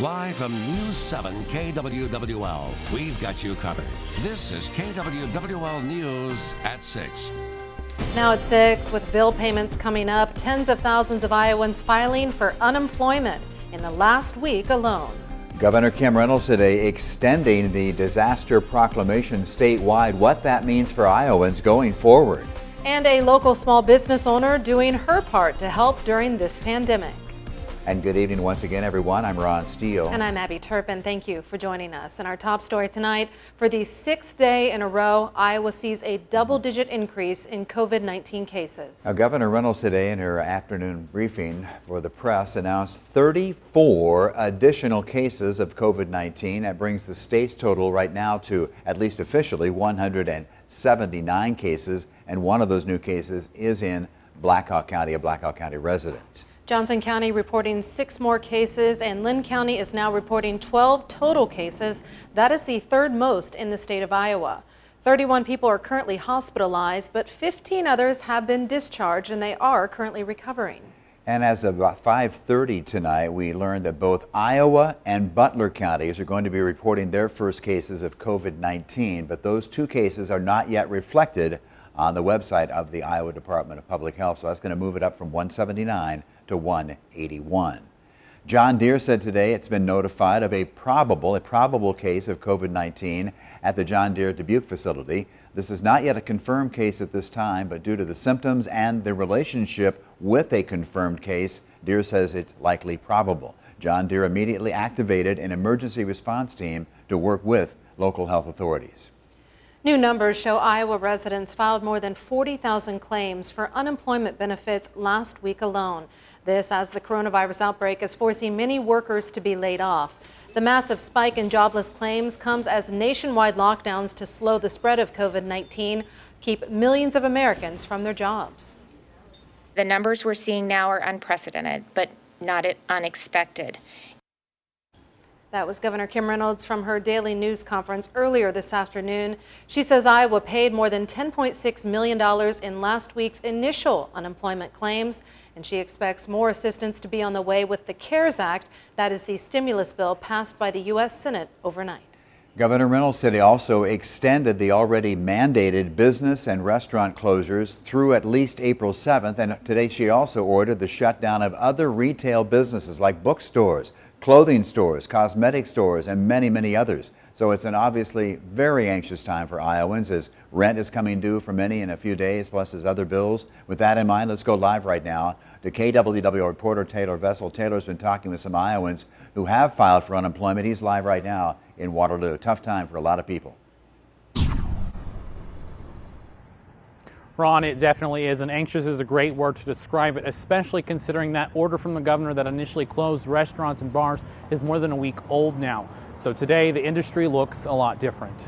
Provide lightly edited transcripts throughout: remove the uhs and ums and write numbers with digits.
Live from News 7 KWWL, we've got you covered. This is KWWL News at 6. Now at 6, with bill payments coming up, tens of thousands of Iowans filing for unemployment in the last week alone. Governor Kim Reynolds today extending the disaster proclamation statewide, what that means for Iowans going forward. And a local small business owner doing her part to help during this pandemic. And good evening once again, everyone. I'm Ron Steele. And I'm Abby Turpin. Thank you for joining us. And our top story tonight, for the 6th day in a row, Iowa sees a double-digit increase in COVID-19 cases. Now, Governor Reynolds today in her afternoon briefing for the press announced 34 additional cases of COVID-19. That brings the state's total right now to, at least officially, 179 cases. And one of those new cases is in Blackhawk County, a Blackhawk County resident. Johnson County reporting 6 more cases, and Lynn County is now reporting 12 total cases. That is the third most in the state of Iowa. 31 people are currently hospitalized, but 15 others have been discharged and they are currently recovering. And as of about 5:30 tonight, we learned that both Iowa and Butler counties are going to be reporting their first cases of COVID-19, but those 2 cases are not yet reflected on the website of the Iowa Department of Public Health, so that's going to move it up from 179 to 181. John Deere said today it's been notified of a probable case of COVID-19 at the John Deere Dubuque facility. This is not yet a confirmed case at this time, but due to the symptoms and the relationship with a confirmed case, Deere says it's likely probable. John Deere immediately activated an emergency response team to work with local health authorities. New numbers show Iowa residents filed more than 40,000 claims for unemployment benefits last week alone. This as the coronavirus outbreak is forcing many workers to be laid off. The massive spike in jobless claims comes as nationwide lockdowns to slow the spread of COVID-19 keep millions of Americans from their jobs. The numbers we're seeing now are unprecedented, but not unexpected. That was Governor Kim Reynolds from her daily news conference earlier this afternoon. She says Iowa paid more than $10.6 million in last week's initial unemployment claims, and she expects more assistance to be on the way with the CARES Act. That is the stimulus bill passed by the U.S. Senate overnight. Governor Reynolds today also extended the already mandated business and restaurant closures through at least April 7th, and today she also ordered the shutdown of other retail businesses like bookstores, clothing stores, cosmetic stores, and many, many others. So it's an obviously very anxious time for Iowans as rent is coming due for many in a few days, plus as other bills. With that in mind, let's go live right now to KWWL reporter Taylor Vessel. Taylor's been talking with some Iowans who have filed for unemployment. He's live right now in Waterloo. Tough time for a lot of people. Ron, it definitely is, and anxious is a great word to describe it, especially considering that order from the governor that initially closed restaurants and bars is more than a week old now. So today, the industry looks a lot different.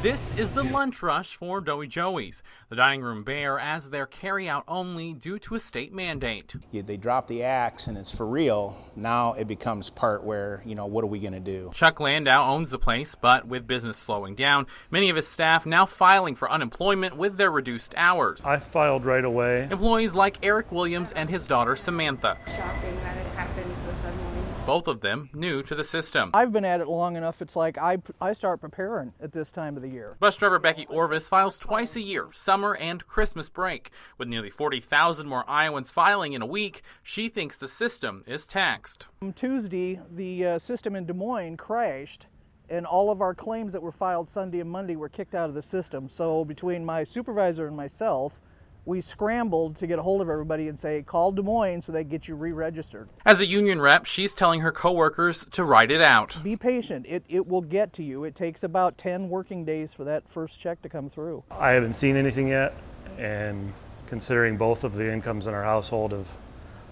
This is the lunch rush for Doughy Joey's. The dining room bare as they're carry-out only due to a state mandate. They drop the axe and it's for real. Now it becomes part where, what are we going to do? Chuck Landau owns the place, but with business slowing down, many of his staff now filing for unemployment with their reduced hours. I filed right away. Employees like Eric Williams and his daughter Samantha. Shocking that it happened so suddenly. Both of them new to the system. I've been at it long enough, it's like I start preparing at this time of the year. Bus driver Becky Orvis files twice a year, summer and Christmas break. With nearly 40,000 more Iowans filing in a week, she thinks the system is taxed. On Tuesday, the system in Des Moines crashed, and all of our claims that were filed Sunday and Monday were kicked out of the system. So between my supervisor and myself, we scrambled to get a hold of everybody and say, call Des Moines so they get you re-registered. As a union rep, she's telling her coworkers to write it out. Be patient. It will get to you. It takes about 10 working days for that first check to come through. I haven't seen anything yet, and considering both of the incomes in our household have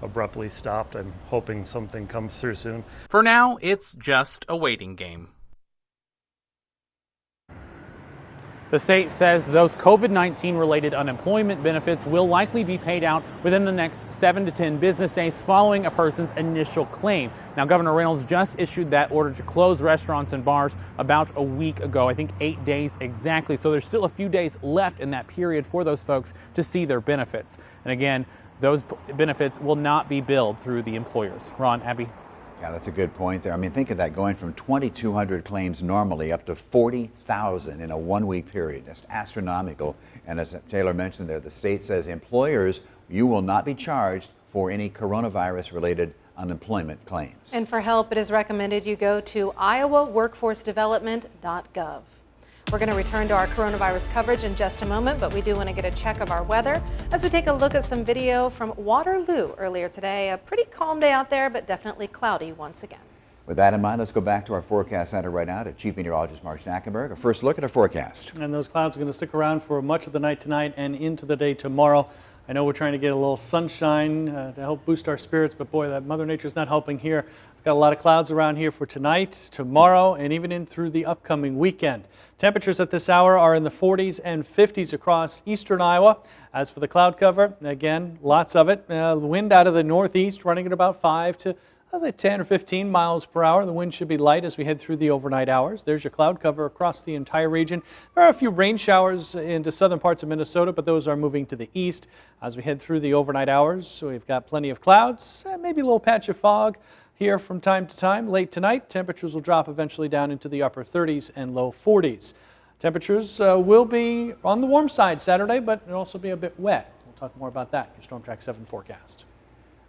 abruptly stopped, I'm hoping something comes through soon. For now, it's just a waiting game. The state says those COVID-19 related unemployment benefits will likely be paid out within the next 7 to 10 business days following a person's initial claim. Now, Governor Reynolds just issued that order to close restaurants and bars about a week ago, I think 8 days exactly. So there's still a few days left in that period for those folks to see their benefits. And again, those benefits will not be billed through the employers. Ron, Abby. Yeah, that's a good point there. I mean, think of that, going from 2,200 claims normally up to 40,000 in a 1-week period. That's astronomical. And as Taylor mentioned there, the state says employers, you will not be charged for any coronavirus-related unemployment claims. And for help, it is recommended you go to iowaworkforcedevelopment.gov. We're going to return to our coronavirus coverage in just a moment, but we do want to get a check of our weather as we take a look at some video from Waterloo earlier today. A pretty calm day out there, but definitely cloudy once again. With that in mind, let's go back to our forecast center right now to Chief Meteorologist Mark Schnackenberg. A first look at our forecast. And those clouds are going to stick around for much of the night tonight and into the day tomorrow. I know we're trying to get a little sunshine to help boost our spirits, but boy, that Mother Nature's not helping here. We've got a lot of clouds around here for tonight, tomorrow, and even in through the upcoming weekend. Temperatures at this hour are in the 40s and 50s across eastern Iowa. As for the cloud cover, again, lots of it. The wind out of the northeast running at about 5 to 10 or 15 miles per hour. The wind should be light as we head through the overnight hours. There's your cloud cover across the entire region. There are a few rain showers into southern parts of Minnesota, but those are moving to the east as we head through the overnight hours. So we've got plenty of clouds, maybe a little patch of fog here from time to time. Late tonight, temperatures will drop eventually down into the upper 30s and low 40s. Temperatures will be on the warm side Saturday, but it'll also be a bit wet. We'll talk more about that in your Storm Track 7 forecast.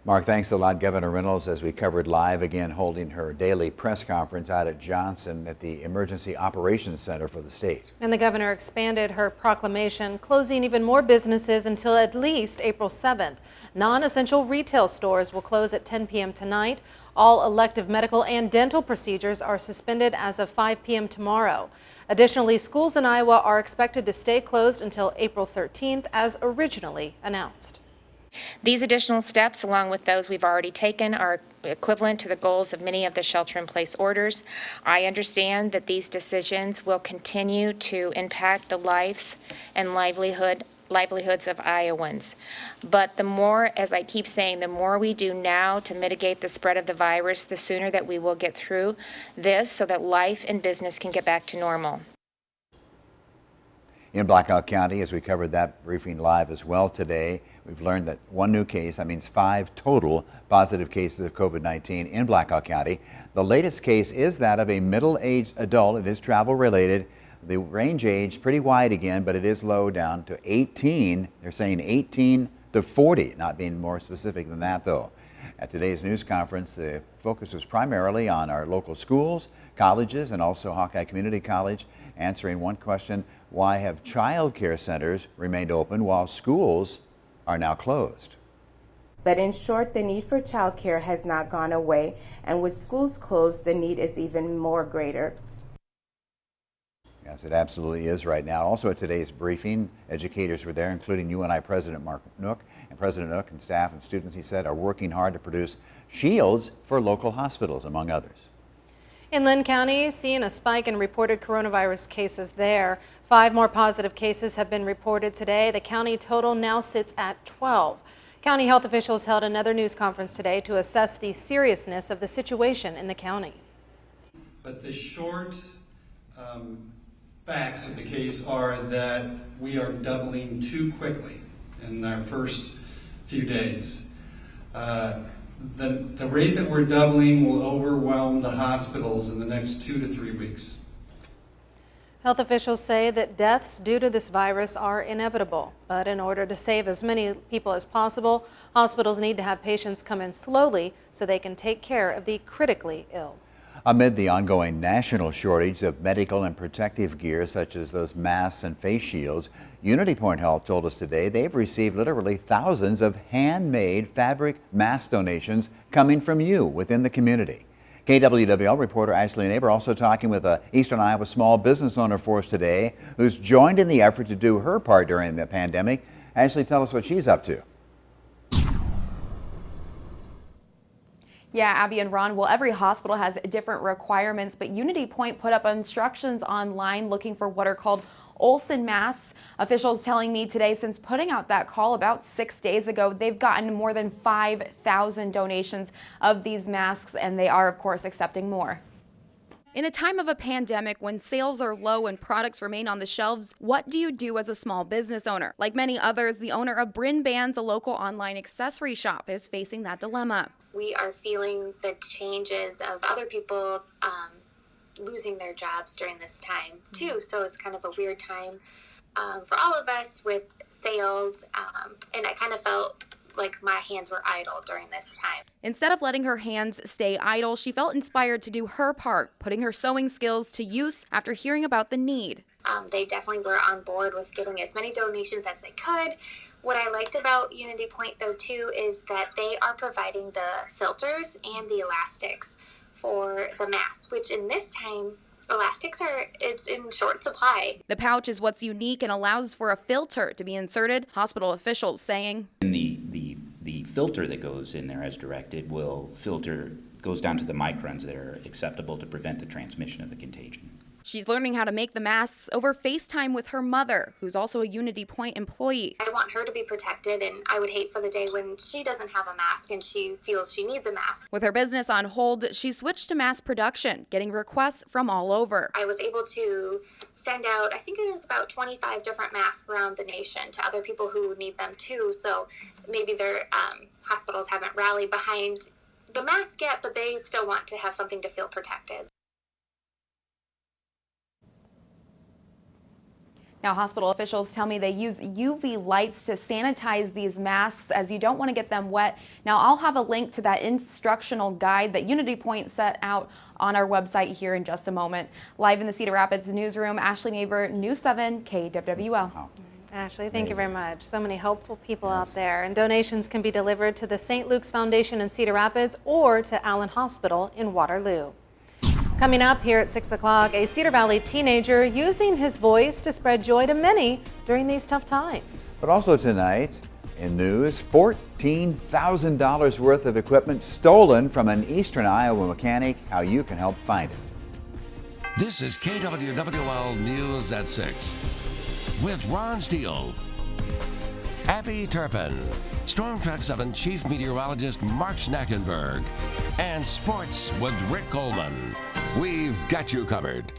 Mark, thanks a lot. Governor Reynolds, as we covered live again, holding her daily press conference out at Johnson at the Emergency Operations Center for the state. And the governor expanded her proclamation, closing even more businesses until at least April 7th. Non-essential retail stores will close at 10 p.m. tonight. All elective medical and dental procedures are suspended as of 5 p.m. tomorrow. Additionally, schools in Iowa are expected to stay closed until April 13th, as originally announced. These additional steps, along with those we've already taken, are equivalent to the goals of many of the shelter-in-place orders. I understand that these decisions will continue to impact the lives and livelihoods of Iowans. But the more, as I keep saying, the more we do now to mitigate the spread of the virus, the sooner that we will get through this so that life and business can get back to normal. In Blackhawk County, as we covered that briefing live as well today, we've learned that one new case, that means 5 total positive cases of COVID-19 in Blackhawk County. The latest case is that of a middle-aged adult. It is travel-related. The range age pretty wide again, but it is low down to 18. They're saying 18 to 40, not being more specific than that, though. At today's news conference, the focus was primarily on our local schools, colleges, and also Hawkeye Community College, answering one question: why have child care centers remained open while schools are now closed? But in short, the need for child care has not gone away, and with schools closed, the need is even more greater. Yes, it absolutely is right now. Also at today's briefing, educators were there, including UNI President Mark Nook. And President Nook and staff and students, he said, are working hard to produce shields for local hospitals, among others. In Linn County, seeing a spike in reported coronavirus cases there. 5 more positive cases have been reported today. The county total now sits at 12. County health officials held another news conference today to assess the seriousness of the situation in the county. But the short facts of the case are that we are doubling too quickly in our first few days. The rate that we're doubling will overwhelm the hospitals in the next 2 to 3 weeks. Health officials say that deaths due to this virus are inevitable, but in order to save as many people as possible, hospitals need to have patients come in slowly so they can take care of the critically ill. Amid the ongoing national shortage of medical and protective gear, such as those masks and face shields, Unity Point Health told us today they've received literally thousands of handmade fabric mask donations coming from you within the community. KWWL reporter Ashley Neighbor also talking with a Eastern Iowa small business owner for us today who's joined in the effort to do her part during the pandemic. Ashley, tell us what she's up to. Yeah, Abby and Ron, well, every hospital has different requirements, but Unity Point put up instructions online looking for what are called Olsen masks. Officials telling me today, since putting out that call about 6 days ago, they've gotten more than 5,000 donations of these masks, and they are, of course, accepting more. In a time of a pandemic, when sales are low and products remain on the shelves, what do you do as a small business owner? Like many others, the owner of Bryn Bands, a local online accessory shop, is facing that dilemma. we are feeling the changes of other people losing their jobs during this time too. So it's kind of a weird time for all of us with sales, and I kind of felt like my hands were idle during this time. Instead of letting her hands stay idle, she felt inspired to do her part, putting her sewing skills to use after hearing about the need. They definitely were on board with getting as many donations as they could. What I liked about Unity Point, though, too, is that they are providing the filters and the elastics for the masks, which in this time, elastics it's in short supply. The pouch is what's unique and allows for a filter to be inserted, hospital officials saying. And the filter that goes in there as directed will filter, goes down to the microns that are acceptable to prevent the transmission of the contagion. She's learning how to make the masks over FaceTime with her mother, who's also a Unity Point employee. I want her to be protected, and I would hate for the day when she doesn't have a mask and she feels she needs a mask. With her business on hold, she switched to mass production, getting requests from all over. I was able to send out, I think it was about 25 different masks around the nation to other people who need them too. So maybe their hospitals haven't rallied behind the mask yet, but they still want to have something to feel protected. Now, hospital officials tell me they use UV lights to sanitize these masks as you don't want to get them wet. Now, I'll have a link to that instructional guide that Unity Point set out on our website here in just a moment. Live in the Cedar Rapids newsroom, Ashley Neighbor, News 7 KWWL. Wow. Ashley, thank you very much. So many hopeful people out there. And donations can be delivered to the St. Luke's Foundation in Cedar Rapids or to Allen Hospital in Waterloo. Coming up here at 6 o'clock, a Cedar Valley teenager using his voice to spread joy to many during these tough times. But also tonight, in news, $14,000 worth of equipment stolen from an eastern Iowa mechanic, how you can help find it. This is KWWL News at 6 with Ron Steele, Abby Turpin, Storm Track 7 Chief Meteorologist Mark Schnackenberg, and Sports with Rick Coleman. We've got you covered.